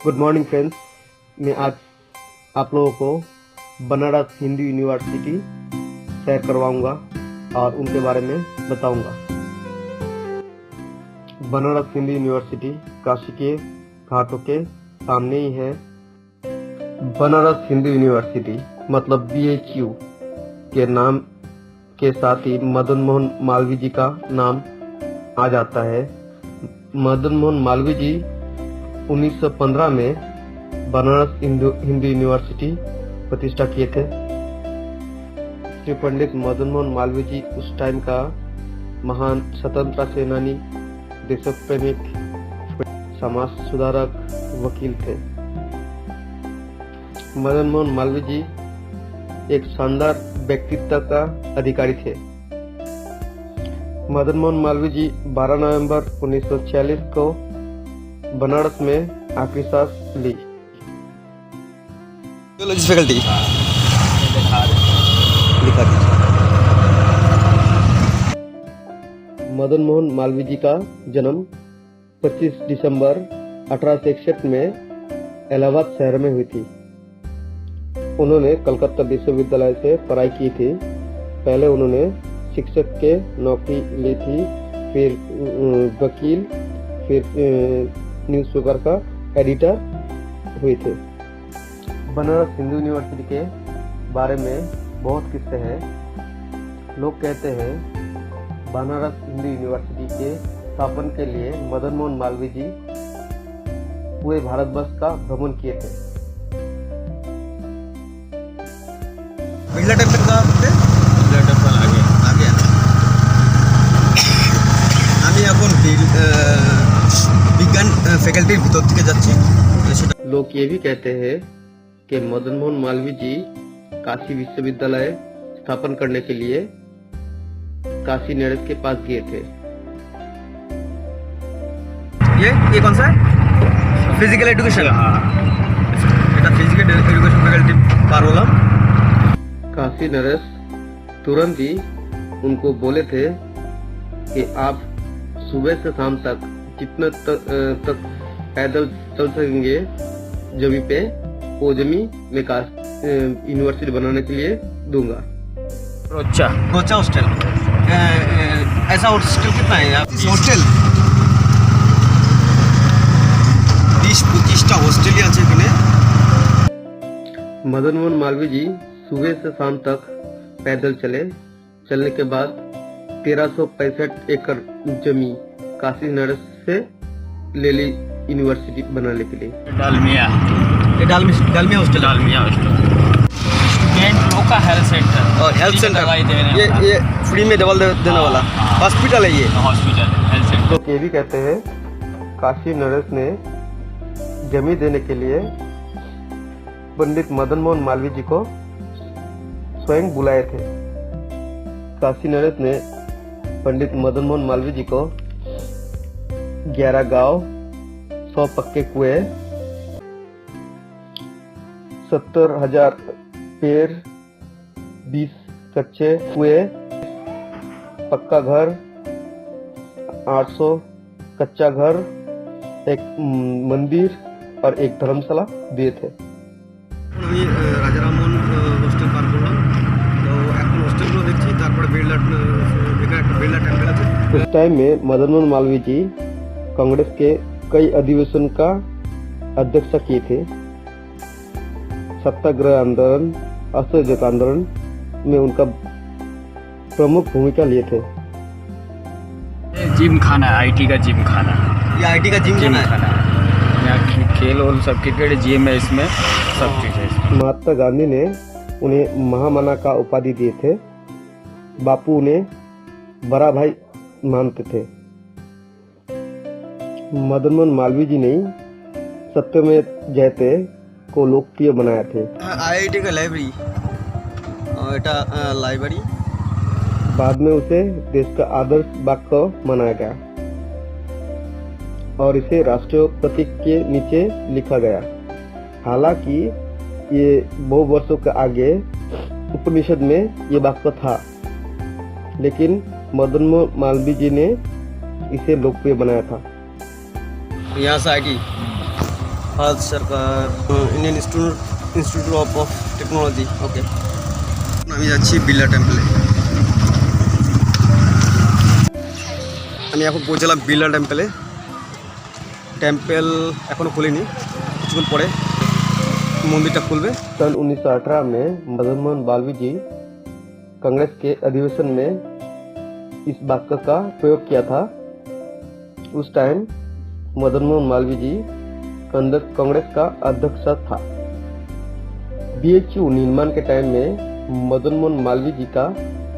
Good morning friends. मैं आज आप लोगों को बनारस हिंदू यूनिवर्सिटी शेयर करवाऊंगा और उनके बारे में बताऊंगा। बनारस हिंदू यूनिवर्सिटी काशी के घाटों के सामने ही है। बनारस हिंदू यूनिवर्सिटी मतलब BHU के नाम के साथ ही मदन मोहन मालवीय जी का नाम आ जाता है। मदन मोहन मालवीय जी 1915 में बनारस हिंदू यूनिवर्सिटी प्रतिष्ठा किए थे। श्री पंडित मदन मोहन मालवीय जी उस टाइम का महान स्वतंत्रता सेनानी, देशप्रेमिक, समाज सुधारक, वकील थे। मदन मोहन मालवीय जी एक शानदार व्यक्तित्व का अधिकारी थे। मदन मोहन मालवीय जी 12 नवंबर 1946 को बनारस में आखिरी सांस ली। फैकल्टी लिखा मदन मोहन मालवीय जी का जन्म 25 दिसंबर 1861 में इलाहाबाद शहर में हुई थी। उन्होंने कलकत्ता विश्वविद्यालय से पढ़ाई की थी। पहले उन्होंने शिक्षक के नौकरी ली थी, फिर वकील, फिर न्यूज़पेपर का एडिटर हुए थे। बनारस हिंदू यूनिवर्सिटी के बारे में बहुत किस्से हैं। लोग कहते हैं बनारस हिंदू यूनिवर्सिटी के स्थापन के लिए मदन मोहन मालवीय जी पूरे भारतवर्ष का भ्रमण किए थे। बिरला टेम्पल का बिरला टेम्पल आगे আমি এখন বিজ্ঞান ফ্যাকাল্টির ভিতর থেকে যাচ্ছি। लोग ये भी कहते हैं कि मदन मोहन मालवीय जी काशी विश्वविद्यालय स्थापन करने के लिए काशी नरेश के पास गए थे। ये कौन सा है? Physical education. এটা फिजिकल एजुकेशन फैकल्टी पार होलाम। काशी नरेश तुरंत ही उनको बोले थे कि आप सुबह से शाम तक जितना तक पैदल चल सकेंगे जमी पे, वो जमी मैं यूनिवर्सिटी बनाने के लिए दूंगा। रोचा हॉस्टल। ऐसा हॉस्टल कितना है हॉस्टल? 20-25टा हॉस्टेल আছে এখানে। मदन मोहन मालवीय जी सुबह से शाम तक पैदल चलने के बाद 1365 एकड़ जमी काशी नरेश से ले ली यूनिवर्सिटी बनाने के लिए। डालमिया हॉस्टल। स्टूडेंट लोग का हेल्थ सेंटर और हेल्थ सेंटर दवाई देने वाला। ये फ्री में दवा देने वाला हॉस्पिटल है। ये हॉस्पिटल हेल्थ सेंटर। लोग ये भी कहते हैं काशी नरेश ने जमी देने के लिए पंडित मदन मोहन मालवीय जी को स्वयं बुलाए थे। काशी नरेश ने पंडित मदन मोहन मालवीय जी को 11 गांव, 100 पक्के कुएं, 70,000 पेड़, 20 कच्चे कुएं, पक्का घर, 800 कच्चा घर, एक मंदिर और एक धर्मशाला दिए थे। আমি রাজারামন হোস্টেল পার করলাম। তো এখন হোস্টেলগুলো দেখছি, তারপরে বিড়লা টেম্পল আছে। उस टाइम में मदन मोहन मालवीय जी कांग्रेस के कई अधिवेशन का अध्यक्षता किए थे। सत्याग्रह आंदोलन, असहयोग आंदोलन में उनका प्रमुख भूमिका लिए थे। जिम खाना, IT का जिम खाना। ये आईटी का जिम जिम है। खाना यहाँ खेल और सब क्रिकेट जिम है, इसमें सब चीज़ है। महात्मा गांधी ने उन्हें महामना का उपाधि दिए थे। बापू उन्हें बड़ा भाई मानते थे। मदन मोहन मालवीय जी ने सत्यमेव जयते को लोकप्रिय बनाया थे। आईआईटी का लाइब्रेरी, এটা लाइब्रेरी। बाद में उसे देश का आदर्श वाक्य माना गया और इसे राष्ट्रीय प्रतीक के नीचे लिखा गया। हालांकि ये बहु वर्षों के आगे उपनिषद में ये वाक्य था, लेकिन मदन मोहन मालवीय जी ने इसे लोकप्रिय बनाया था। यहाँ से आईटी भारत सरकार Indian institute of technology okay আমি যাচ্ছি বিড়লা টেম্পলে আমি এখন পৌঁছলাম বিড়লা টেম্পলে টেম্পল এখনো খুলেনি কিছুক্ষণ পরে मंदिर खुलबे। सन 1918 में मदन मोहन मालवीय जी कांग्रेस के अधिवेशन में इस वाक्य का प्रयोग किया था। उस टाइम मदन मोहन मालवीय जी कांग्रेस का अध्यक्ष था। BHU निर्माण के टाइम में मदन मोहन मालवीय जी का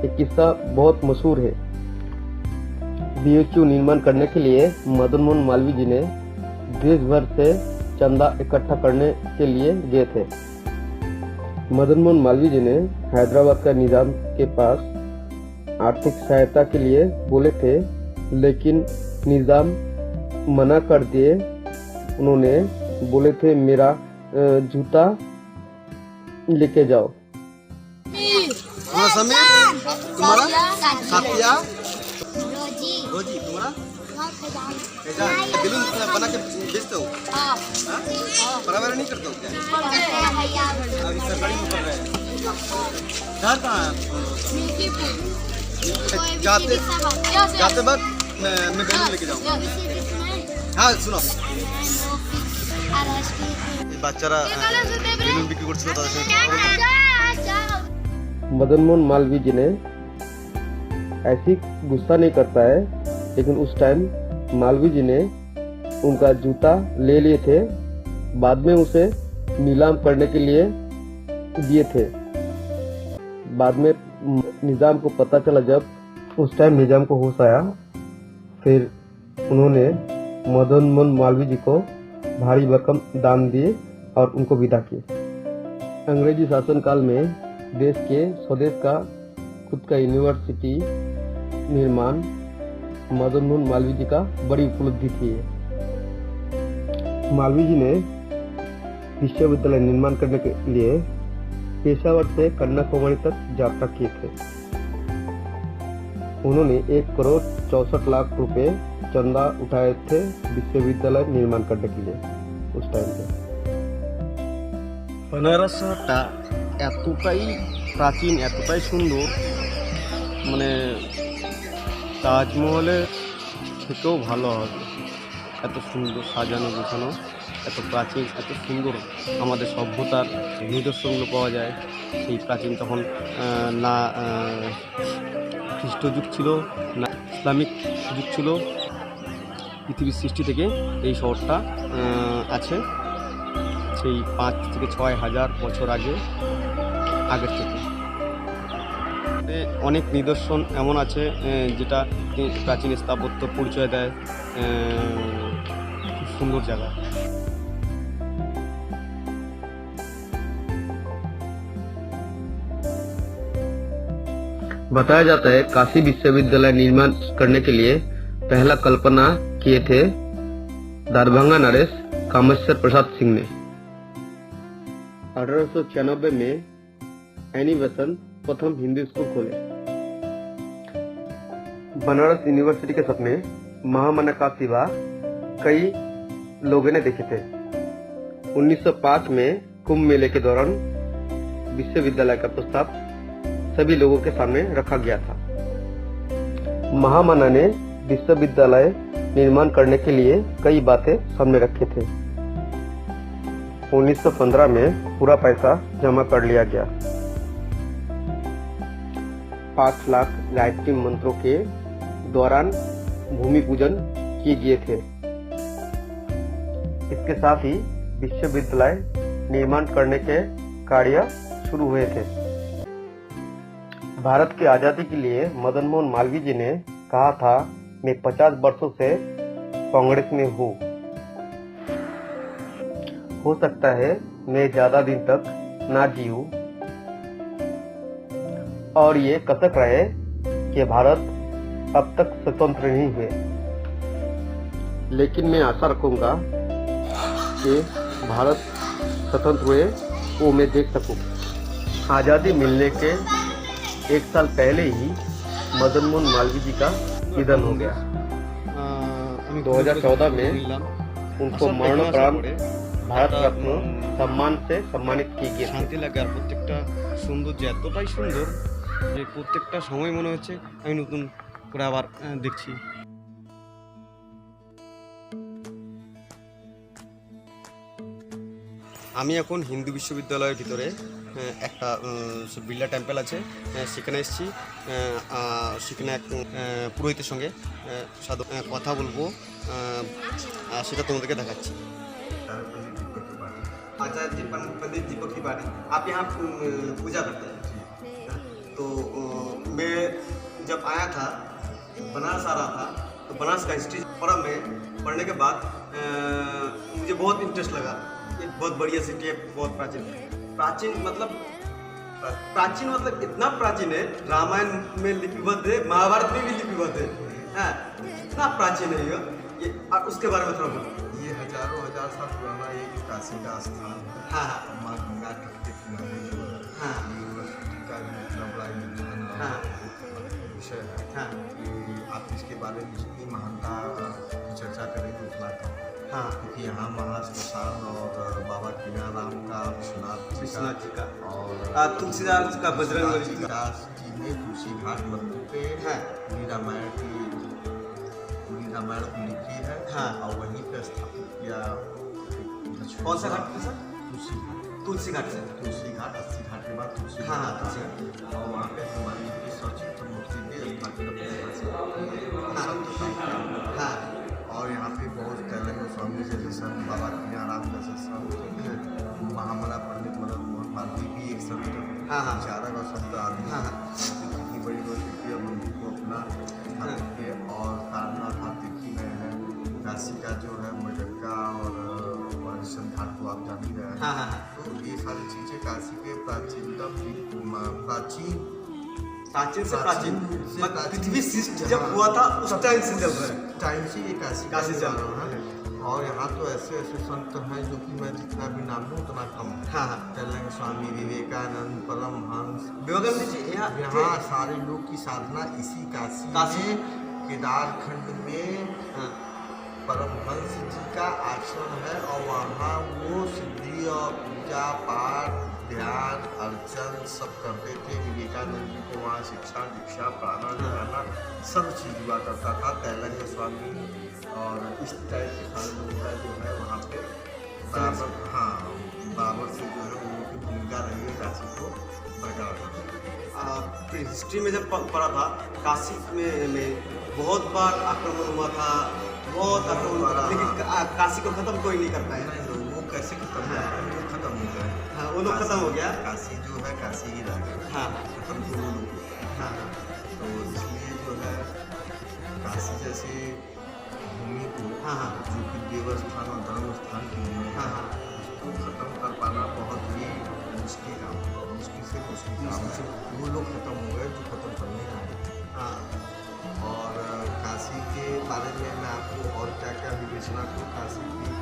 एक किस्सा बहुत मशहूर है। BHU निर्माण करने के लिए मदन मोहन मालवीय जी ने देश भर से चंदा इकट्ठा करने के लिए गए थे। मदन मोहन मालवीय जी ने हैदराबाद का निजाम के पास आर्थिक सहायता के लिए बोले थे, लेकिन निजाम मना कर दिए। उन्होंने बोले थे मेरा जूता लेके जाओ। समीर तुम्हारा साथिया रोजी तुम्हारा बैलून बना के बेचते हो बराबर नहीं करते हो क्या अभी सरकारी में कर रहे हैं घर कहाँ है जाते वक्त मैं बैलून लेके जाऊँगा हाँ सुनो বাচ্চারা বেলুন বিক্রি করছিল তাদের সঙ্গে मदन मोहन मालवीय जी ने ऐसी गुस्सा नहीं करता है, लेकिन उस टाइम मालवीय जी ने उनका जूता ले लिए थे। बाद में उसे नीलाम करने के लिए दिए थे। बाद में निजाम को पता चला, जब उस टाइम निजाम को होश आया, फिर उन्होंने मदन मोहन मालवीय जी को भारी रकम दान दिए और उनको विदा किए। अंग्रेजी शासनकाल में देश के स्वदेश का खुद का यूनिवर्सिटी निर्माण मदन मोहन मालवीय जी का बड़ी उपलब्धि थी। मालवीय जी ने विश्वविद्यालय निर्माण करने के लिए पेशावर से कन्याकुमारी तक यात्रा किए थे। उन्होंने 1,64,00,000 रुपए चंदा उठाए थे विश्वविद्यालय निर्माण करने के लिए उस टाइम पे। बनारसটা এতটাই প্রাচীন এতটাই সুন্দর মানে তাজমহলের থেকেও ভালো হবে এত সুন্দর সাজানো গোছানো এত প্রাচীন এত সুন্দর আমাদের সভ্যতার নিদর্শনগুলো পাওয়া যায় সেই প্রাচীন তখন না খ্রিস্ট যুগ ছিল না ইসলামিক যুগ ছিল পৃথিবীর সৃষ্টি থেকে এই শহরটা আছে সেই 5 থেকে 6 হাজার বছর আগের থেকে অনেক নিদর্শন এমন আছে যেটা প্রাচীন স্থাপত্য পরিচয় দেয় খুব সুন্দর জায়গা बताया जाता है काशी विश्वविद्यालय निर्माण करने के लिए पहला कल्पना किए थे दरभंगा नरेश कामेश्वर प्रसाद सिंह ने। 1896 में एनी बेसेंट प्रथम हिंदी स्कूल खोले। बनारस यूनिवर्सिटी के सपने महामना का सिवा कई लोगों ने देखे थे। 1905 में कुंभ मेले के दौरान विश्वविद्यालय का प्रस्ताव सभी लोगों के सामने रखा गया था। महामना ने विश्वविद्यालय निर्माण करने के लिए कई बातें सामने रखे थे। 1915 में पूरा पैसा जमा कर लिया गया। 5 लाख गायत्री मंत्रों के दौरान भूमि पूजन किए गए थे। इसके साथ ही विश्वविद्यालय निर्माण करने के कार्य शुरू हुए थे। भारत की आजादी के लिए मदन मोहन मालवीय जी ने कहा था, मैं 50 वर्षों से कांग्रेस में हूँ। हो सकता है मैं ज्यादा दिन तक ना जीऊं और ये कसक रहे कि भारत अब तक स्वतंत्र नहीं हुए, लेकिन मैं आशा रखूंगा कि भारत स्वतंत्र हुए वो मैं देख सकूं। आज़ादी मिलने के 1 साल पहले ही मदन मोहन मालवीय जी का निधन हो गया। 2014 में उनको मरणोपरांत ভারত রত্ন সম্মান से सम्मानित किए गए थे। শান্তি লাগে আর প্রত্যেকটা সৌন্দর্য এতটাই সুন্দর যে প্রত্যেকটা সময় মনে হচ্ছে আমি নতুন করে আবার দেখছি। আমি এখন হিন্দু বিশ্ববিদ্যালয়ের ভিতরে একটা বিড়লা টেম্পল আছে সেখানে এসেছি। সেখানে এক পুরোহিতের সঙ্গে সাধু কথা বলবো, সেটা তোমাদেরকে দেখাচ্ছি। आचार्य जी पंडित दीपक त्रिपाठी, आप यहाँ पूजा करते हैं? तो मैं जब आया था बनारस आ रहा था तो बनारस का हिस्ट्री पढ़ा में पढ़ने के बाद मुझे बहुत इंटरेस्ट लगा। ये बहुत बढ़िया सिटी है, बहुत प्राचीन मतलब इतना प्राचीन है, रामायण में लिपिबद्ध है, महाभारत में भी लिपिबद्ध है, हाँ इतना प्राचीन है ये। और उसके बारे में थोड़ा बोलो। ये हजारों हजार साल पुराना एक काशी का स्थान है। हाँ हाँ माँ गंगा तट के किनारे जो है हाँ यूनिवर्सिटी का भी इतना बड़ा योगदान हाँ विषय है हाँ कि आप इसके बारे में जितनी महानता की चर्चा करेंगे उतना कम, हाँ क्योंकि यहाँ महाश्मशान और बाबा कीनाराम का, विश्वनाथ जी का और तुलसीदास का, बजरंग बली जी का। दास जी ने तुलसी घाट मंदिर पे हाँ। पूरी रामायण को लिखी है हाँ। और वहीं पे स्थापित किया। कौन सा घाट पे सर? तुलसी घाट तुलसी घाट से। तुलसी घाट 80 घाट के बाद तुलसी हाँ, घाट तुलसी आता है। और वहाँ पे हनुमान जी की सचित्र मूर्ति भी स्थापित हाँ और यहाँ पे बहुत तेलंग स्वामी जैसे संत, बाबा कीनाराम जैसे संत, महामना पंडित मदन मोहन मालवीय भी एक संत, हाँ, हाँ। विचारक और संत आदि हाँ, हाँ। इतनी बड़ी लोकप्रिय मंदिर को अपना स्थापित किए। और सारनाथ आप देखी गए हैं, काशी का जो है मडक्का और हरिश्चंद्र घाट को आप जान ही रहे हैं। हाँ हाँ तो ये सारी चीज़ें काशी के प्राचीनतम प्राचीन से प्राचीन से मतलब प्राचीन पृथ्वी सृष्टि जब हुआ था उस टाइम से चल रहा है। टाइम से ये काशी काशी चल रहा रहा है। और यहाँ तो ऐसे ऐसे संत हैं जो कि मैं जितना भी नाम लूँ उतना कम है। हाँ हाँ तेलंग स्वामी विवेकानंद, परमहंस, विवेकानंद जी यहाँ यहाँ सारे लोग की साधना इसी काशी में केदार खंड में हाँ परमहंस जी का आश्रम है। और वहाँ वो सिद्धि और पूजा पाठ ध्यान अर्चन सब करते थे। विवेकानंद जी को वहाँ शिक्षा दीक्षा प्राणायाम सब चीज़ हुआ करता था। तेलंग स्वामी और इस टाइप के सारे लोग का जो है वहाँ पे बराबर, हाँ बराबर से जो है उनकी भूमिका रही है काशी को बरकरार रखने की। हिस्ट्री में जब पढ़ा था काशी में बहुत बार आक्रमण हुआ था, बहुत आक्रमण हुआ था, लेकिन काशी को खत्म कोई नहीं कर पाया। वो कैसे खत्म हुआ? वो खत्म हो गए। हाँ वो लोग खत्म हो गया। काशी जो है काशी ही रह गया। हाँ खत्म तो वो लोग। हाँ तो इसलिए जो है काशी जैसे भूमि को, हाँ हाँ जो कि देवस्थान और धर्म स्थान की भूमि है, हाँ हाँ उसको खत्म कर पाना बहुत ही मुश्किल काम है। मुश्किल से मुश्किल काम है। वो लोग खत्म हो गए जो खत्म करने आए। हाँ और काशी के बारे में मैं आपको और क्या क्या विवेचना करूँ काशी की।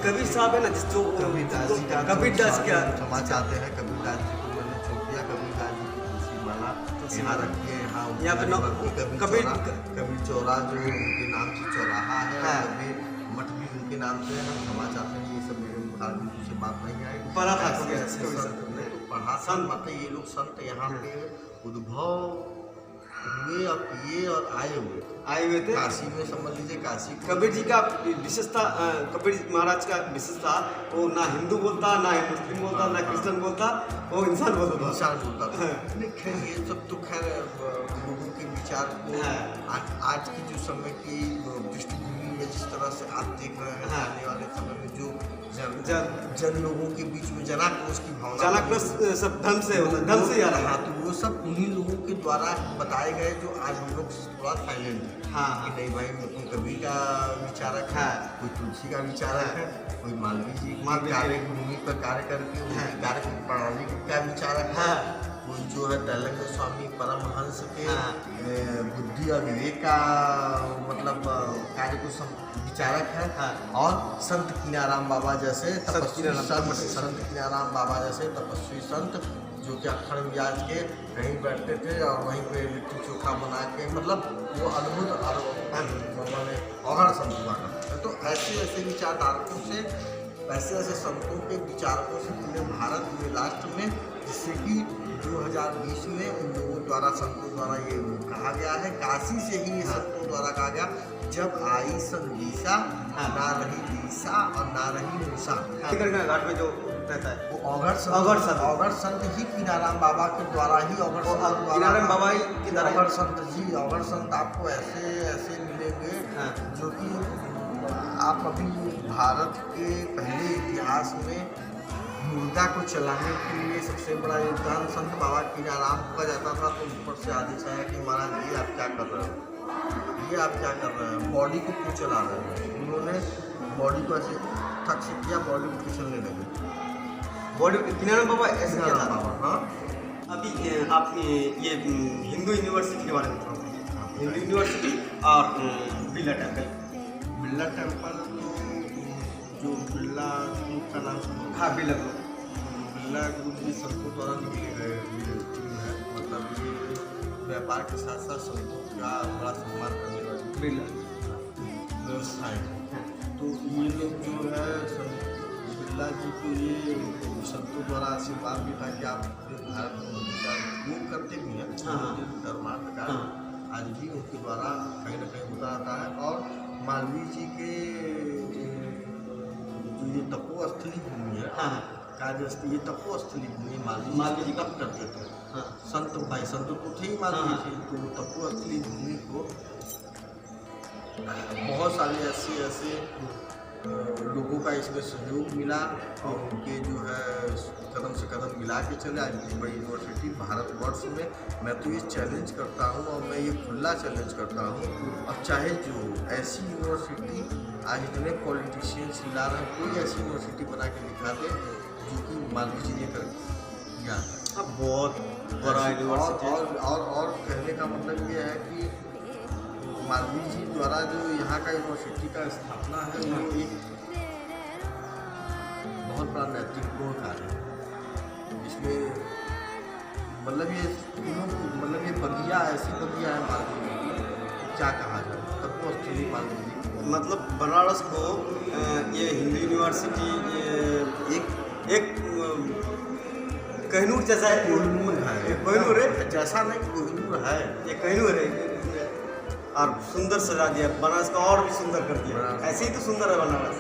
कबीर साहब है ना जो कबीरदास जी का कबीरदास क्या क्षमा चाहते हैं। कबीरदास जी को मैंने छोड़ दिया। कबीरदास जी की तुलसी माला यहाँ रखिए। यहाँ कबीर चौरा जो उनके नाम से चौराहा है। हाँ। कबीर मठ भी उनके नाम से है। क्षमा चाहते हैं, ये सब मेरे मुताबिक से बात नहीं आएगी। पढ़ा था ऐसे ऐसे संत ने तो पढ़ा संत मतलब ये लोग संत यहाँ पे उद्भव हुए और किए और आए हुए थे। काशी में समझ लीजिए। काशी कबीर जी का विशेषता, कबीर महाराज का विशेषता, वो ना हिंदू बोलता, ना मुस्लिम बोलता, ना क्रिश्चियन बोलता, वो इंसान बोलता था। इंसान बोलता था। नहीं खैर ये सब तो खैर लोगों के विचार को आज की जो समय की पृष्ठभूमि में जिस तरह से आप देख रहे हैं, आने वाले समय में जो जन लोगों के बीच में जनाक्रोश की भावना, जनाक्रोश सब धर्म से आ रहा है। तो वो सब उन्हीं लोगों के द्वारा बताए गए जो आज हम लोग थोड़ा साइलेंट है। हाँ कि नहीं भाई कोई कबीर का विचारक है, कोई तुलसी का विचारक है, कोई मालवीय जी कार्य भूमि पर कार्य करके उनकी कार्य प्रणाली का विचारक है, कोई जो है तेलंग स्वामी परमहंस के बुद्धि और विवेक का मतलब कार्य को विचारक है। और संत कीनाराम बाबा जैसे तपस्वी संत कीनाराम बाबा जैसे तपस्वी संत जो कि अखंड मिजाज के कहीं बैठते थे और वहीं पे लिट्टी चोखा बना के मतलब वो अद्भुत और अगण संत हुआ करते थे। तो ऐसे ऐसे विचारधारकों से ऐसे ऐसे संतों के विचारकों से पूरे भारत में लास्ट में, जिससे कि 2020 में उन लोगों द्वारा संतों द्वारा ये कहा गया है, काशी से ही ये संतों द्वारा कहा गया, जब आई संगीसा ना रही दिशा और ना रही मूसा। घाट में जो रहता है वो अगर संत ही कीनाराम बाबा के द्वारा ही कीनाराम बाबा ही की द्वारा ही। अगर संत आपको ऐसे ऐसे मिलेंगे जो कि आप अभी भारत के पहले इतिहास में मुर्दा को चलाने के लिए सबसे बड़ा योगदान संत बाबा कीनाराम का जाता था। तो ऊपर से आदेश आया कि महाराज ये आप क्या कर रहे हो, ये आप क्या कर रहे हैं, बॉडी को क्यों चला रहे हैं। उन्होंने बॉडी को ऐसे ठक से किया, बॉडी को फिसलने लगे। बॉडी कीनाराम बाबा ऐसे क्या था? हाँ, अभी आप ये हिंदू यूनिवर्सिटी के बारे में बताओ। हिंदू यूनिवर्सिटी और बिरला टेम्पल। बिरला टेम्पल तो जो बिरला ग्रुप का नाम सुनो। हाँ, बिरला ग्रुप भी संतों द्वारा निकले गए टीम है। मतलब ये व्यापार के साथ साथ संतों का बड़ा सम्मान करने वाली बिरला व्यवस्था है। तो ये लोग जो है बिरला जी को ये संतों द्वारा आशीर्वाद भी था कि आप भारत में उपयोग करते भी हैं। धर्मार्थ का आज भी उनके द्वारा कहीं ना कहीं होता रहता है। और मालवीय जी के जो ये तपोस्थली भूमि है, ये तपोस्थली भूमि मालवीय जी कब करते थे। संत भाई संत तो थे ही मालवीय जी, तो तपोस्थली भूमि को बहुत सारे ऐसे लोगों का इसमें सहयोग मिला और उनके जो है कदम से कदम मिला के चले। आज इतनी बड़ी यूनिवर्सिटी भारतवर्ष में, मैं तो ये चैलेंज करता हूँ और मैं ये खुला चैलेंज करता हूँ, अब चाहे जो ऐसी यूनिवर्सिटी आज इतने पॉलिटिशियंस ला रहे हैं, कोई ऐसी यूनिवर्सिटी बना के दिखा दे जो कि मालवीय जी ने कर दिया। बहुत बड़ा यूनिवर्सिटी। और कहने का मतलब ये है कि मालवीय जी द्वारा जो यहाँ का यूनिवर्सिटी का स्थापना है वो एक बहुत बड़ा नैतिक गुण कार्य है। इसमें मतलब ये बगिया ऐसी बगिया है मालवीय जी की, क्या कहा जाए, तत्वस्थली मालवीय जी। मतलब बनारस को ये हिंदू यूनिवर्सिटी एक कहनूर जैसा है। कोहिनूर है जैसा नहीं, कोहिनूर है, ये कहनूर है। और सुंदर सजा दिया बनारस को, और भी सुंदर कर दिया। ऐसे ही तो सुंदर है बनारस।